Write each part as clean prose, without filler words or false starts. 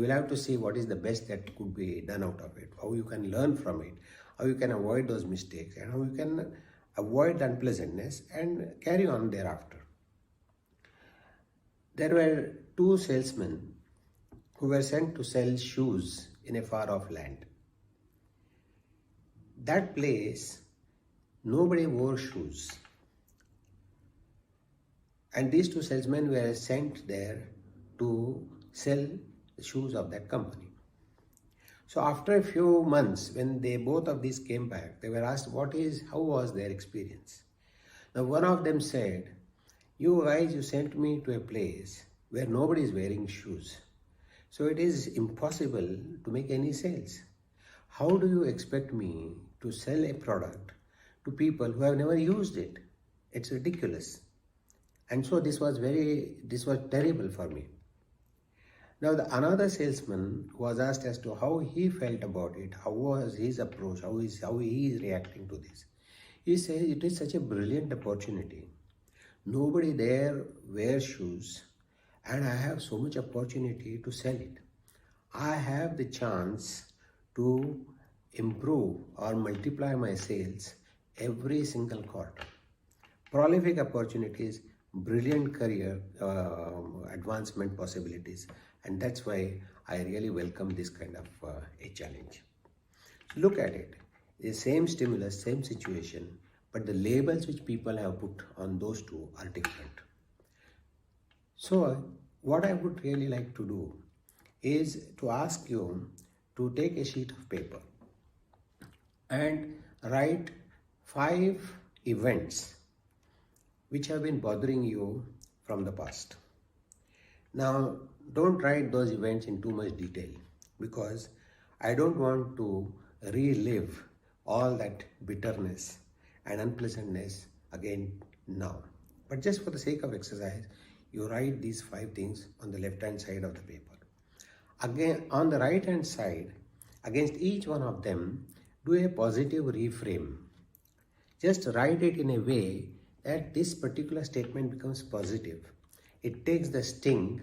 You will have to see what is the best that could be done out of it, how you can learn from it, how you can avoid those mistakes, and how you can avoid the unpleasantness and carry on thereafter. There were two salesmen who were sent to sell shoes in a far-off land. That place, nobody wore shoes. And these two salesmen were sent there to sell the shoes of that company. So after a few months, when both of these came back, they were asked how was their experience. Now one of them said, you guys, you sent me to a place where nobody is wearing shoes. So it is impossible to make any sales. How do you expect me to sell a product to people who have never used it? It's ridiculous. And so this was terrible for me. Now another salesman was asked as to how he felt about it, how was his approach, how he is reacting to this. He says it is such a brilliant opportunity. Nobody there wears shoes and I have so much opportunity to sell it. I have the chance to improve or multiply my sales every single quarter. Prolific opportunities, brilliant career advancement possibilities, and that's why I really welcome this kind of a challenge. So look at it, the same stimulus, same situation, but the labels which people have put on those two are different. So what I would really like to do is to ask you to take a sheet of paper and write 5 events which have been bothering you from the past. Now, don't write those events in too much detail because I don't want to relive all that bitterness and unpleasantness again now. But just for the sake of exercise, you write these 5 things on the left-hand side of the paper. Again, on the right-hand side, against each one of them, do a positive reframe. Just write it in a way that this particular statement becomes positive. It takes the sting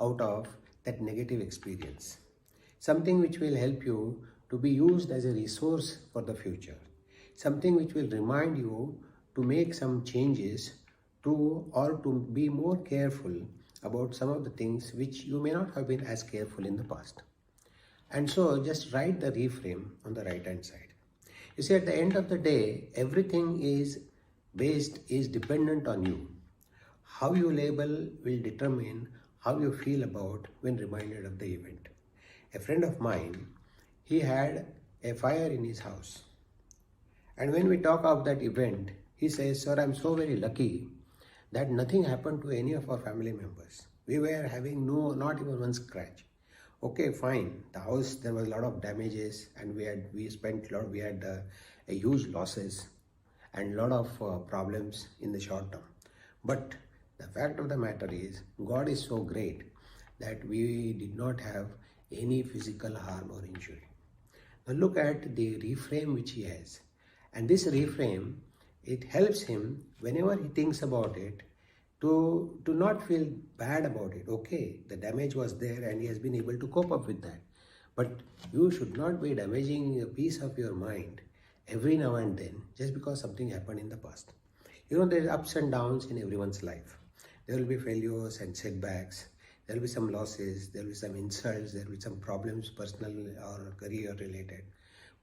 out of that negative experience. Something which will help you to be used as a resource for the future. Something which will remind you to make some changes to be more careful about some of the things which you may not have been as careful in the past. And so just write the reframe on the right hand side. You see, at the end of the day, everything is dependent on you. How you label will determine how you feel about when reminded of the event. A friend of mine, he had a fire in his house. And when we talk of that event, he says, sir, I'm so very lucky that nothing happened to any of our family members. We were having not even one scratch. Okay, fine. The house, there was a lot of damages and we had a huge losses and a lot of problems in the short term. But the fact of the matter is, God is so great that we did not have any physical harm or injury. Now look at the reframe which he has. And this reframe, it helps him whenever he thinks about it to not feel bad about it. Okay, the damage was there and he has been able to cope up with that. But you should not be damaging a piece of your mind every now and then just because something happened in the past. You know, there are ups and downs in everyone's life. There will be failures and setbacks. There will be some losses. There will be some insults. There will be some problems, personal or career related.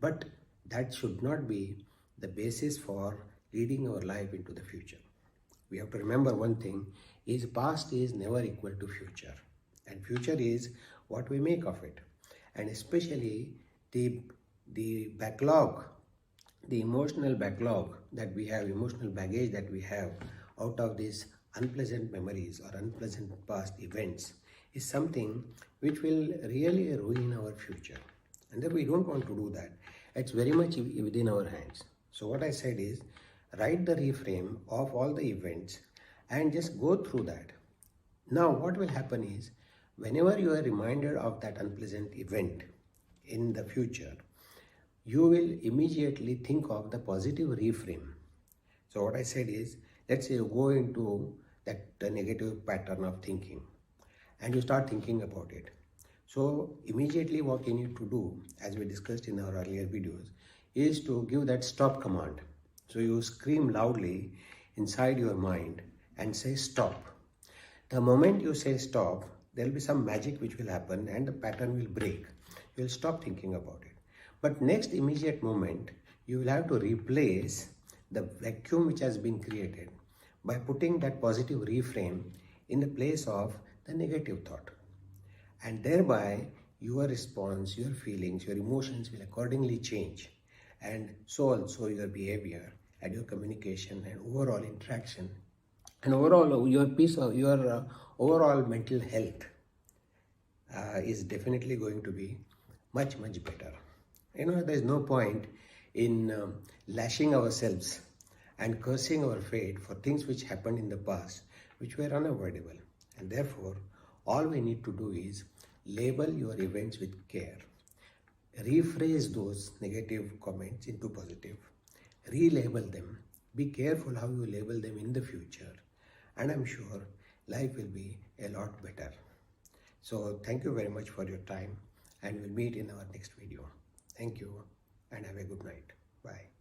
But that should not be the basis for leading our life into the future. We have to remember one thing, is past is never equal to future. And future is what we make of it. And especially the backlog, the emotional backlog that we have, emotional baggage that we have out of these unpleasant memories or unpleasant past events is something which will really ruin our future. And then we don't want to do that. It's very much within our hands. So what I said is, write the reframe of all the events and just go through that. Now what will happen is, whenever you are reminded of that unpleasant event in the future, you will immediately think of the positive reframe. So what I said is, let's say you go into that negative pattern of thinking and you start thinking about it. So immediately what you need to do, as we discussed in our earlier videos, is to give that stop command. So you scream loudly inside your mind and say stop. The moment you say stop, there will be some magic which will happen and the pattern will break. You will stop thinking about it. But next immediate moment, you will have to replace the vacuum which has been created by putting that positive reframe in the place of the negative thought. And thereby, your response, your feelings, your emotions will accordingly change. And so also your behavior and your communication and overall interaction and overall your peace of your overall mental health is definitely going to be much better. There is no point in lashing ourselves and cursing our fate for things which happened in the past which were unavoidable, and therefore all we need to do is label your events with care, rephrase those negative comments into positive, relabel them, be careful how you label them in the future, and I'm sure life will be a lot better. So thank you very much for your time, and we'll meet in our next video. Thank you and have a good night. Bye.